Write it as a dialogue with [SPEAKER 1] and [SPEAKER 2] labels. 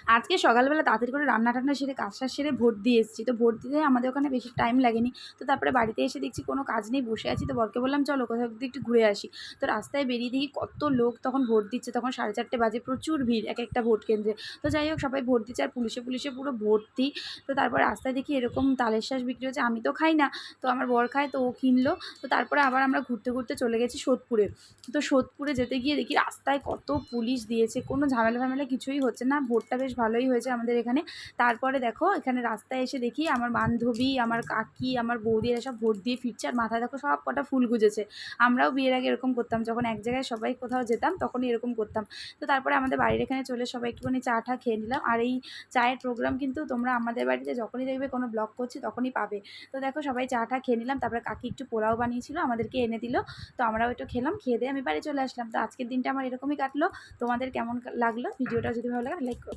[SPEAKER 1] আজকে সকালবেলা তাড়াতাড়ি করে রান্না-টান্না সেরে কাজ-টাজ সেরে ভোট দিয়ে এসেছি। তো ভোট দিতে আমাদের ওখানে বেশি টাইম লাগেনি। তো তারপরে বাড়িতে এসে দেখছি কোনো কাজ নেই, বসে আছি। তো বরকে বললাম, "চলো কোথাও দিয়ে একটু ঘুরে আসি।" তো রাস্তায় বেরিয়ে দেখি কত লোক তখন ভোট দিচ্ছে। তখন 4:30 বাজে, প্রচুর ভিড় একেকটা ভোট কেন্দ্রে। তো যাই হোক সবাই ভোট দিচ্ছে আর পুলিশে পুরো ভর্তি। তো তারপর রাস্তায় দেখি এরকম তালের শাঁস বিক্রি হচ্ছে। আমি তো খাই না, তো আমার বর খায়, তো ও কিনলো। তো তারপরে আবার আমরা ঘুরতে চলে গেছি সোদপুরে। তো সোদপুরে যেতে গিয়ে দেখি রাস্তায় কত পুলিশ দিয়েছে, কোনো ঝামেলা কিছুই হচ্ছে না। ভোটটা বেশ ভালোই হয়েছে আমাদের এখানে। তারপরে দেখো এখানে রাস্তায় এসে দেখি আমার বান্ধবী, আমার কাকি, আমার বৌদিরা সব ভোট দিয়ে ফিরছে আর মাথায় দেখো সব কটা ফুল গুজেছে। আমরাও বিয়ের আগে এরকম করতাম, যখন এক জায়গায় সবাই কোথাও যেতাম তখনই এরকম করতাম। তো তারপরে আমাদের বাড়ির এখানে চলে সবাই একটুখানি চা-টা খেয়ে নিলাম। আর এই চায়ের প্রোগ্রাম কিন্তু তোমরা আমাদের বাড়িতে যখনই দেখবে কোনো ব্লগ করছি তখনই পাবে। তো দেখো সবাই চা-টা খেয়ে নিলাম। তারপরে কাকি একটু পোলাও বানিয়েছিল, আমাদেরকে এনে দিল। তো আমরাও একটু খেলাম, খেয়ে দিয়ে আমি বাড়ি চলে আসলাম। তো আজকের দিনটা আমার এরকমই কাটলো। তোমাদের কেমন লাগলো? ভিডিওটা যদি ভালো লাগে লাইক করো।